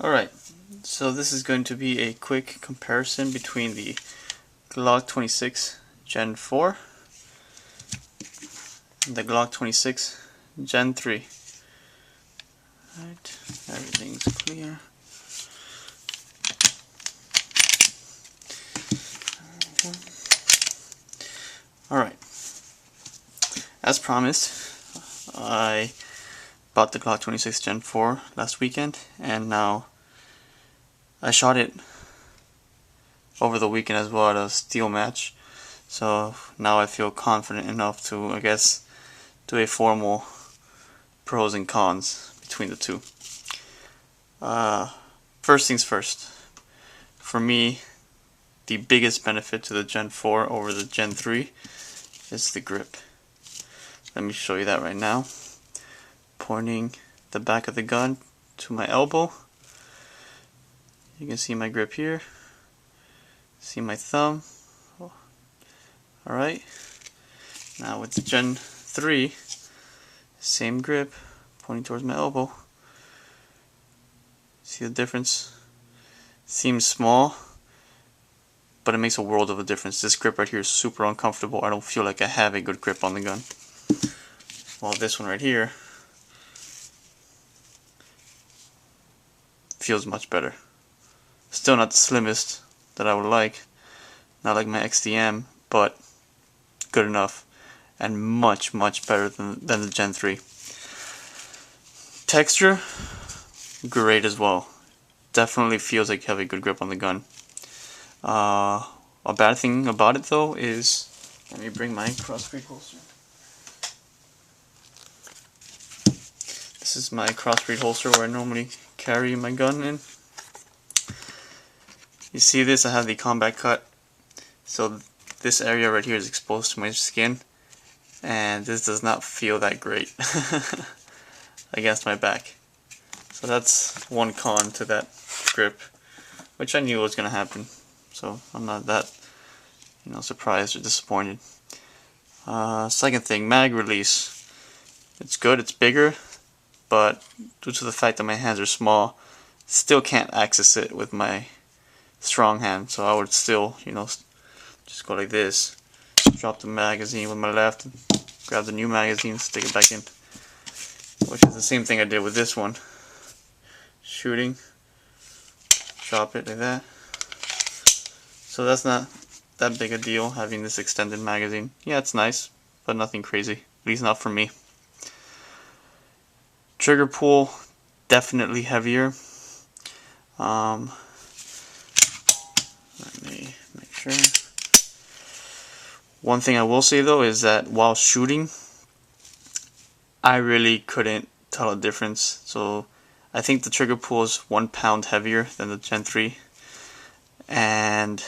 Alright, so this is going to be a quick comparison between the Glock 26 Gen 4 and the Glock 26 Gen 3. Alright, everything's clear. Alright, as promised, I bought the Glock 26 Gen 4 last weekend, and now I shot it over the weekend as well at a steel match. So now I feel confident enough to, I guess, do a formal pros and cons between the two. First things first. For me, the biggest benefit to the Gen 4 over the Gen 3 is the grip. Let me show you that right now. Pointing the back of the gun to my elbow. You can see my grip here. See my thumb. Alright. Now with the Gen 3, same grip, pointing towards my elbow. See the difference? Seems small, but it makes a world of a difference. This grip right here is super uncomfortable. I don't feel like I have a good grip on the gun. While this one right here feels much better. Still not the slimmest that I would like, not like my XDM, but good enough and much better than the Gen 3. Texture, great as well. Definitely feels like you have a good grip on the gun. A bad thing about it though is, let me bring my crossbreed holster. This is my crossbreed holster where I normally carry my gun in. You see this, I have the combat cut, so this area right here is exposed to my skin, and this does not feel that great against my back. So that's one con to that grip, which I knew was going to happen, so I'm not that surprised or disappointed. Second thing, mag release. It's good, it's bigger, but due to the fact that my hands are small, still can't access it with my strong hand. So I would still, just go like this, drop the magazine with my left, grab the new magazine, stick it back in, which is the same thing I did with this one. Shooting, drop it like that. So that's not that big a deal, having this extended magazine. Yeah, it's nice, but nothing crazy, at least not for me. Trigger pull, definitely heavier. Let me make sure. One thing I will say though is that while shooting, I really couldn't tell a difference. So I think the trigger pull is 1 pound heavier than the Gen 3, and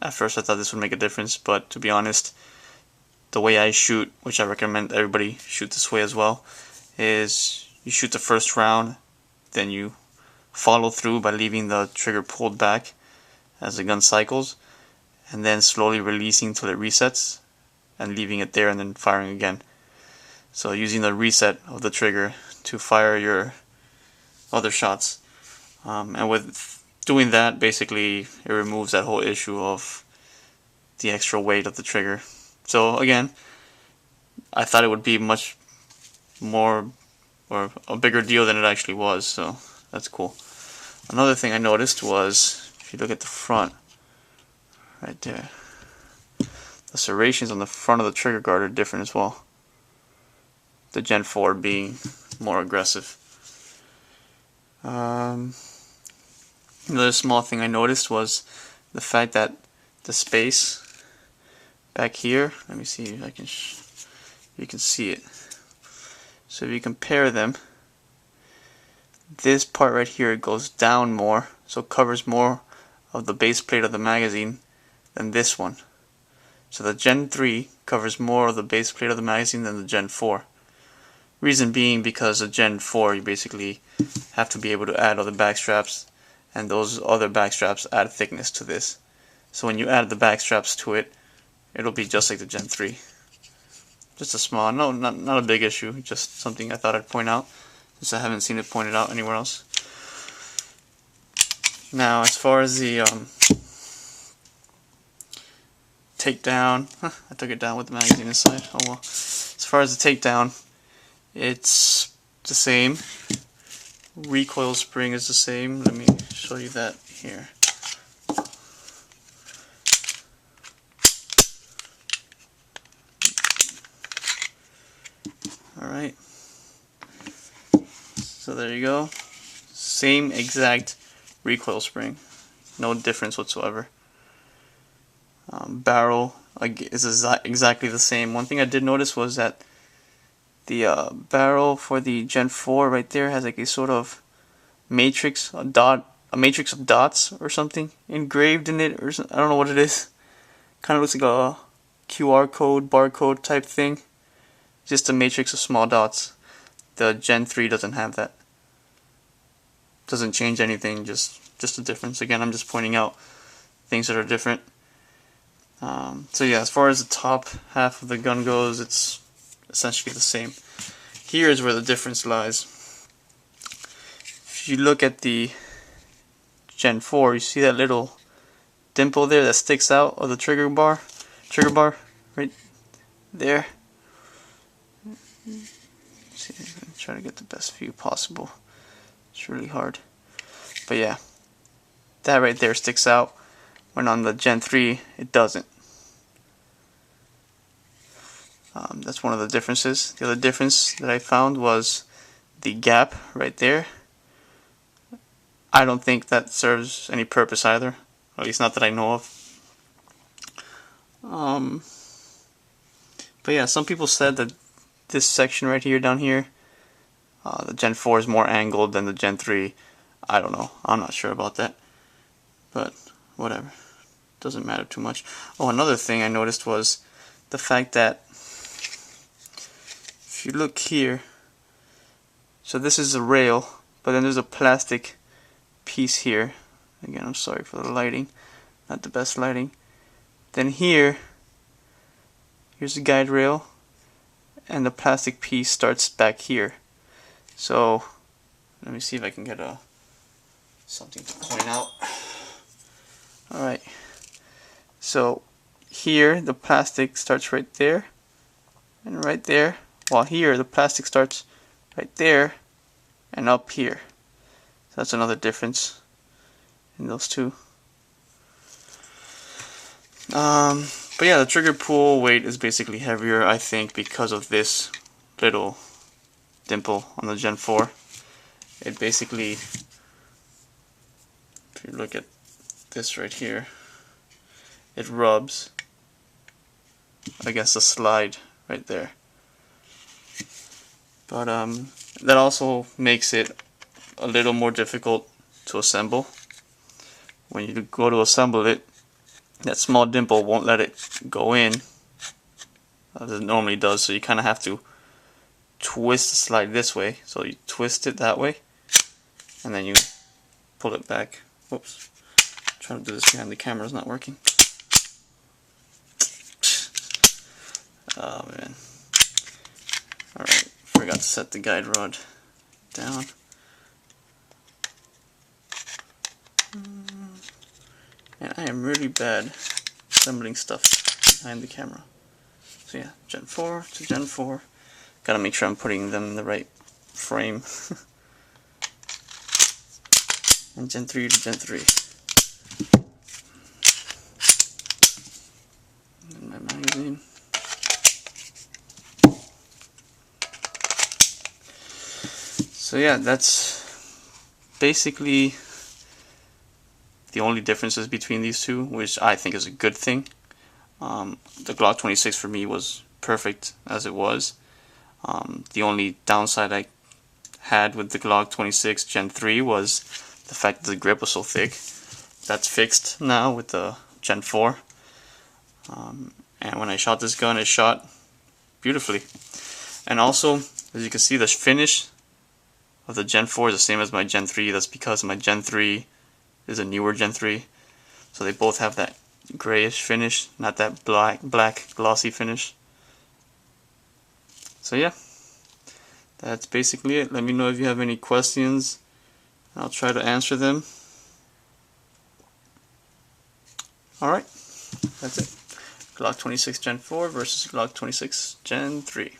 at first I thought this would make a difference, but to be honest, the way I shoot, which I recommend everybody shoot this way as well, is you shoot the first round, then you follow through by leaving the trigger pulled back as the gun cycles, and then slowly releasing till it resets and leaving it there and then firing again. So using the reset of the trigger to fire your other shots. And with doing that, basically it removes that whole issue of the extra weight of the trigger. So again, I thought it would be much more or a bigger deal than it actually was, so that's cool. Another thing I noticed was, if you look at the front right there, the serrations on the front of the trigger guard are different as well, the Gen 4 being more aggressive. Another small thing I noticed was the fact that the space back here, let me see if I can you can see it. So if you compare them, this part right here goes down more, so it covers more of the base plate of the magazine than this one. So the Gen 3 covers more of the base plate of the magazine than the Gen 4. Reason being because the Gen 4 you basically have to be able to add other back straps, and those other back straps add thickness to this. So when you add the back straps to it, it'll be just like the Gen 3. Just a small, not a big issue, just something I thought I'd point out, since I haven't seen it pointed out anywhere else. Now, as far as the takedown, I took it down with the magazine inside. Oh well. As far as the takedown, it's the same. Recoil spring is the same. Let me show you that here. Alright. So there you go. Same exact recoil spring. No difference whatsoever. Barrel is exactly the same. One thing I did notice was that the barrel for the Gen 4 right there has like a sort of matrix, a matrix of dots or something engraved in it, or I don't know what it is. Kind of looks like a QR code, barcode type thing. Just a matrix of small dots. The Gen 3 doesn't have that. Doesn't change anything, just a difference. Again, I'm just pointing out things that are different. So yeah, as far as the top half of the gun goes, it's essentially the same. Here's where the difference lies. If you look at the Gen 4, you see that little dimple there that sticks out of the trigger bar right there. See, I'm gonna try to get the best view possible. It's really hard, but yeah, that right there sticks out, when on the Gen 3 it doesn't. That's one of the differences. The other difference that I found was the gap right there. I don't think that serves any purpose either, at least not that I know of. But yeah, some people said that this section right here, down here, the Gen 4 is more angled than the Gen 3. I don't know. I'm not sure about that. But whatever. Doesn't matter too much. Oh, another thing I noticed was the fact that if you look here, so this is a rail, but then there's a plastic piece here. Again, I'm sorry for the lighting. Not the best lighting. Then here's the guide rail, and the plastic piece starts back here. So let me see if I can get something to point out. Alright, so here the plastic starts right there and right there, while here the plastic starts right there and up here. So that's another difference in those two. But yeah, the trigger pull weight is basically heavier, I think, because of this little dimple on the Gen 4. It basically, if you look at this right here, it rubs against the slide right there. But that also makes it a little more difficult to assemble. When you go to assemble it, that small dimple won't let it go in as it normally does, so you kind of have to twist the slide this way. So you twist it that way, and then you pull it back. Whoops. I'm trying to do this behind the camera, is not working. Oh man. Alright, forgot to set the guide rod down. And I am really bad assembling stuff behind the camera. So yeah, Gen 4 to Gen 4. Gotta make sure I'm putting them in the right frame. And Gen 3 to Gen 3. And my magazine. So yeah, that's basically the only differences between these two, which I think is a good thing. The Glock 26 for me was perfect as it was. The only downside I had with the Glock 26 Gen 3 was the fact that the grip was so thick. That's fixed now with the Gen 4. And when I shot this gun, it shot beautifully. And also, as you can see, the finish of the Gen 4 is the same as my Gen 3. That's because my Gen 3 is a newer Gen 3. So they both have that grayish finish, not that black glossy finish. So yeah, that's basically it. Let me know if you have any questions. I'll try to answer them. Alright, that's it. Glock 26 Gen 4 versus Glock 26 Gen 3.